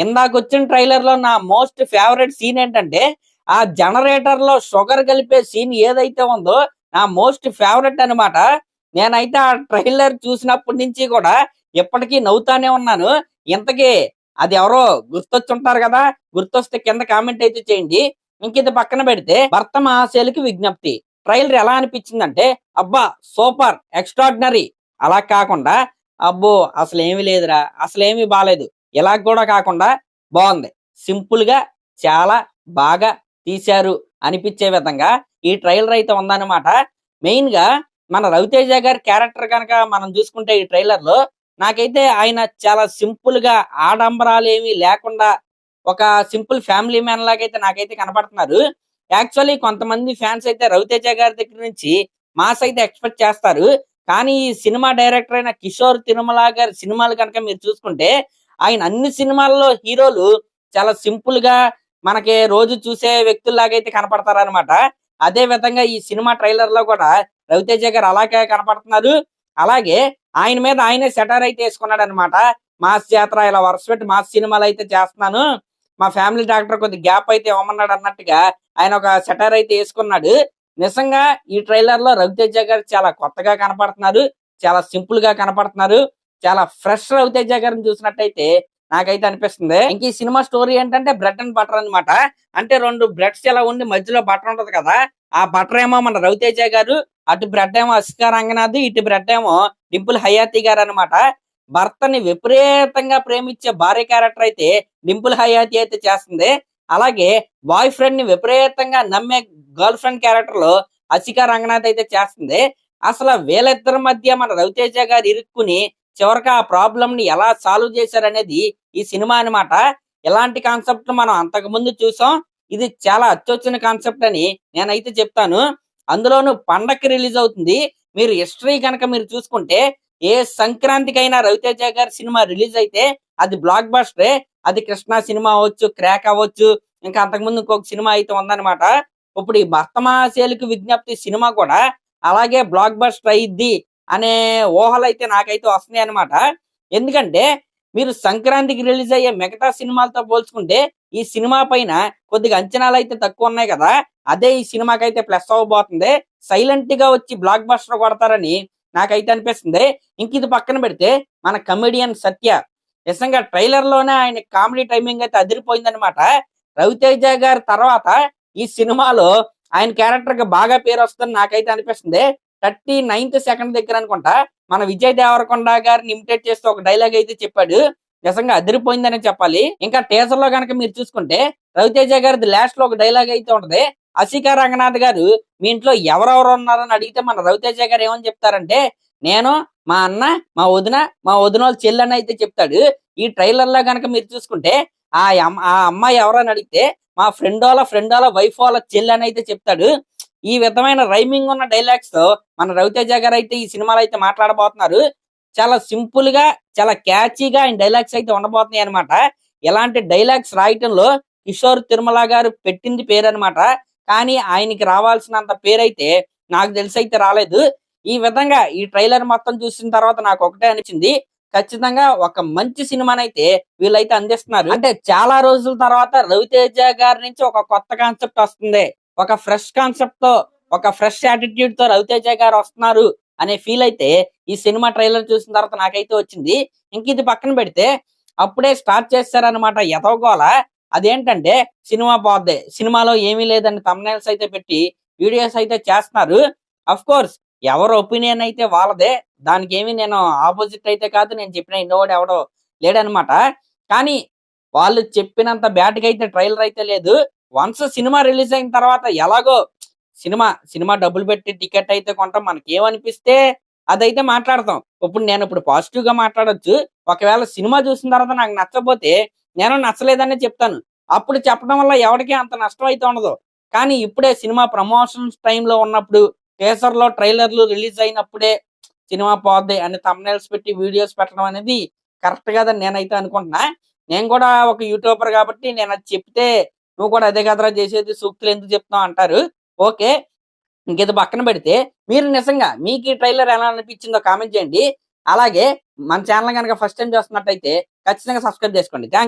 ఇందాకొచ్చిన trailer లో నా most favourite scene ఏంటంటే ఆ జనరేటర్ లో షుగర్ కలిపే సీన్ ఏదైతే ఉందో నా మోస్ట్ ఫేవరెట్ అన్నమాట. నేనైతే ఆ ట్రైలర్ చూసినప్పటి నుంచి కూడా ఇప్పటికీ నవ్వుతానే ఉన్నాను. ఇంతకీ అది ఎవరో గుర్తొచ్చుంటారు కదా, గుర్తొస్తే కింద కామెంట్ అయితే చేయండి. ఇంక ఇది పక్కన పెడితే భర్త మహాశయులకి విజ్ఞప్తి ట్రైలర్ ఎలా అనిపించిందంటే, అబ్బా సూపర్ ఎక్స్ట్రాడినరీ అలా కాకుండా అబ్బో అసలు ఏమీ లేదురా, అసలు ఏమీ బాలేదు ఇలా కూడా కాకుండా బాగుంది, సింపుల్ గా చాలా బాగా తీశారు అనిపించే విధంగా ఈ ట్రైలర్ అయితే ఉందన్నమాట. మెయిన్ గా మన రవితేజ గారి క్యారెక్టర్ కనుక మనం చూసుకుంటే ఈ ట్రైలర్ లో నాకైతే ఆయన చాలా సింపుల్ గా ఆడంబరాలు ఏమీ లేకుండా ఒక సింపుల్ ఫ్యామిలీ మ్యాన్ లాగైతే నాకైతే కనపడుతున్నారు. యాక్చువల్లీ కొంతమంది ఫ్యాన్స్ అయితే రవితేజ గారి దగ్గర నుంచి మాస్ అయితే ఎక్స్పెక్ట్ చేస్తారు. కానీ ఈ సినిమా డైరెక్టర్ అయిన కిషోర్ తిరుమల గారి సినిమాలు కనుక మీరు చూసుకుంటే ఆయన అన్ని సినిమాల్లో హీరోలు చాలా సింపుల్ గా మనకి రోజు చూసే వ్యక్తుల్లాగైతే కనపడతారనమాట. అదే విధంగా ఈ సినిమా ట్రైలర్ లో కూడా రవితేజ గారు అలాగే కనపడుతున్నారు. అలాగే ఆయన మీద ఆయనే సెటర్ అయితే వేసుకున్నాడు అనమాట. మాస్ జాతర ఇలా వరుస పెట్టి మాస్ సినిమాలు అయితే చేస్తున్నాను, మా ఫ్యామిలీ డాక్టర్ కొద్ది గ్యాప్ అయితే ఇవ్వమన్నాడు అన్నట్టుగా ఆయన ఒక సెటర్ అయితే వేసుకున్నాడు. నిజంగా ఈ ట్రైలర్ లో రవితేజ గారు చాలా కొత్తగా కనపడుతున్నారు, చాలా సింపుల్ గా కనపడుతున్నారు. చాలా ఫ్రెష్ రవితేజ గారిని చూసినట్టయితే నాకైతే అనిపిస్తుంది. ఇంక ఈ సినిమా స్టోరీ ఏంటంటే బ్రెడ్ అండ్ బటర్ అనమాట. అంటే రెండు బ్రెడ్స్ ఇలా ఉండి మధ్యలో బటర్ ఉంటది కదా, ఆ బటర్ ఏమో మన రవితేజ గారు, అటు బ్రెడ్ ఏమో అసికా రంగనాథ్, ఇటు బ్రెడ్ ఏమో డింపుల్ హయాతి గారు అనమాట. భర్తని విపరీతంగా ప్రేమించే భార్య క్యారెక్టర్ అయితే డింపుల్ హయాతి అయితే చేస్తుంది. అలాగే బాయ్ ఫ్రెండ్ ని విపరీతంగా నమ్మే గర్ల్ ఫ్రెండ్ క్యారెక్టర్ లో అసికా రంగనాథ్ అయితే చేస్తుంది. అసలు వీళ్ళిద్దరి మధ్య మన రవితేజ గారు ఇరుక్కుని చివరికి ఆ ప్రాబ్లం ని ఎలా సాల్వ్ చేశారనేది ఈ సినిమా అన్నమాట. ఇలాంటి కాన్సెప్ట్ మనం అంతకు ముందు చూసాం. ఇది చాలా అచ్చొచ్చిన కాన్సెప్ట్ అని నేనైతే చెప్తాను. అందులోనూ పండక్కి రిలీజ్ అవుతుంది. మీరు హిస్టరీ కనుక మీరు చూసుకుంటే ఏ సంక్రాంతికైనా రవితేజ గారి సినిమా రిలీజ్ అయితే అది బ్లాక్ బస్టరే. అది కృష్ణ సినిమా అవ్వచ్చు, క్రాక్ అవ్వచ్చు, ఇంకా అంతకుముందు ఇంకొక సినిమా అయితే ఉందన్నమాట. ఇప్పుడు ఈ భర్త మహాశయులకి విజ్ఞప్తి సినిమా కూడా అలాగే బ్లాక్ బస్టర్ అయ్యిద్ది అనే ఊహలు అయితే నాకైతే వస్తున్నాయి అనమాట. ఎందుకంటే మీరు సంక్రాంతికి రిలీజ్ అయ్యే మిగతా సినిమాలతో పోల్చుకుంటే ఈ సినిమా పైన కొద్దిగా అంచనాలు అయితే తక్కువ ఉన్నాయి కదా, అదే ఈ సినిమాకైతే ప్లస్ అవ్వబోతుంది. సైలెంట్ గా వచ్చి బ్లాక్ బస్టర్ కొడతారని నాకైతే అనిపిస్తుంది. ఇంక ఇది పక్కన పెడితే మన కమెడియన్ సత్య నిజంగా ట్రైలర్ లోనే ఆయన కామెడీ టైమింగ్ అయితే అదిరిపోయిందనమాట. రవితేజ గారి తర్వాత ఈ సినిమాలో ఆయన క్యారెక్టర్ కి బాగా పేరు వస్తుందని నాకైతే అనిపిస్తుంది. 39th సెకండ్ దగ్గర అనుకుంటా మన విజయ్ దేవరకొండ గారిని ఇమిటేట్ చేస్తూ ఒక డైలాగ్ అయితే చెప్పాడు. నిజంగా అదిరిపోయిందని చెప్పాలి. ఇంకా టీజర్ లో కనుక మీరు చూసుకుంటే రవితేజ గారిది లాస్ట్ లో ఒక డైలాగ్ అయితే ఉంటది. అసికా రంగనాథ్ గారు మీ ఇంట్లో ఎవరెవరు ఉన్నారని అడిగితే మన రవితేజ గారు ఏమని చెప్తారంటే, నేను, మా అన్న, మా వదిన, మా వదిన వాళ్ళ చెల్లని అయితే చెప్తాడు. ఈ ట్రైలర్ లో కనుక మీరు చూసుకుంటే ఆ అమ్మాయి ఎవరని అడిగితే మా ఫ్రెండ్ వాళ్ళ వైఫ్ వాళ్ళ చెల్లని అయితే చెప్తాడు. ఈ విధమైన రైమింగ్ ఉన్న డైలాగ్స్ తో మన రవితేజ గారు అయితే ఈ సినిమాలో అయితే మాట్లాడబోతున్నారు. చాలా సింపుల్ గా చాలా క్యాచీగా ఆయన డైలాగ్స్ అయితే ఉండబోతున్నాయి అనమాట. ఇలాంటి డైలాగ్స్ రాయటంలో కిషోర్ తిరుమల గారు పెట్టింది పేరు అనమాట. కానీ ఆయనకి రావాల్సినంత పేరైతే నాకు తెలిసి అయితే రాలేదు. ఈ విధంగా ఈ ట్రైలర్ మొత్తం చూసిన తర్వాత నాకు ఒకటే అనిపించింది, ఖచ్చితంగా ఒక మంచి సినిమానైతే వీళ్ళైతే అందిస్తున్నారు. అంటే చాలా రోజుల తర్వాత రవితేజ గారి నుంచి ఒక కొత్త కాన్సెప్ట్ వస్తుంది, ఒక ఫ్రెష్ కాన్సెప్ట్ తో, ఒక ఫ్రెష్ యాటిట్యూడ్ తో రవితేజ గారు వస్తున్నారు అనే ఫీల్ అయితే ఈ సినిమా ట్రైలర్ చూసిన తర్వాత నాకైతే వచ్చింది. ఇంక ఇది పక్కన పెడితే అప్పుడే స్టార్ట్ చేస్తారనమాట ఎదవగోల. అదేంటంటే సినిమా పోద్ది, సినిమాలో ఏమీ లేదని thumbnails అయితే పెట్టి వీడియోస్ అయితే చేస్తున్నారు. అఫ్ కోర్స్ ఎవరి ఒపీనియన్ అయితే వాళ్ళదే, దానికి ఏమి నేను ఆపోజిట్ అయితే కాదు, నేను చెప్పిన ఇన్నోవాడు ఎవడో లేడనమాట. కానీ వాళ్ళు చెప్పినంత బ్యాట్గా అయితే ట్రైలర్ అయితే లేదు. వన్స్ సినిమా రిలీజ్ అయిన తర్వాత ఎలాగో సినిమా డబ్బులు పెట్టి టికెట్ అయితే కొంటాం, మనకి ఏమనిపిస్తే అదైతే మాట్లాడతాం. ఇప్పుడు పాజిటివ్ గా మాట్లాడొచ్చు. ఒకవేళ సినిమా చూసిన తర్వాత నాకు నచ్చకపోతే నేను నచ్చలేదనే చెప్తాను. అప్పుడు చెప్పడం వల్ల ఎవరికి అంత నష్టం అయితే ఉండదు. కానీ ఇప్పుడే సినిమా ప్రమోషన్స్ టైంలో ఉన్నప్పుడు, టీజర్లో ట్రైలర్లు రిలీజ్ అయినప్పుడే సినిమా పోద్ది అని thumbnails పెట్టి వీడియోస్ పెట్టడం అనేది కరెక్ట్ కాదని నేనైతే అనుకుంటున్నా. నేను కూడా ఒక యూట్యూబర్ కాబట్టి నేను అది చెప్తే నువ్వు కూడా అదే కదరా చేసేది, సూక్తులు ఎందుకు చెప్తున్నావు అంటారు. ఓకే, ఇంకేది పక్కన పెడితే మీరు నిజంగా మీకు ఈ ట్రైలర్ ఎలా అనిపించిందో కామెంట్ చేయండి. అలాగే మన ఛానల్ కనుక ఫస్ట్ టైం చూస్తున్నట్టయితే ఖచ్చితంగా సబ్స్క్రైబ్ చేసుకోండి. థ్యాంక్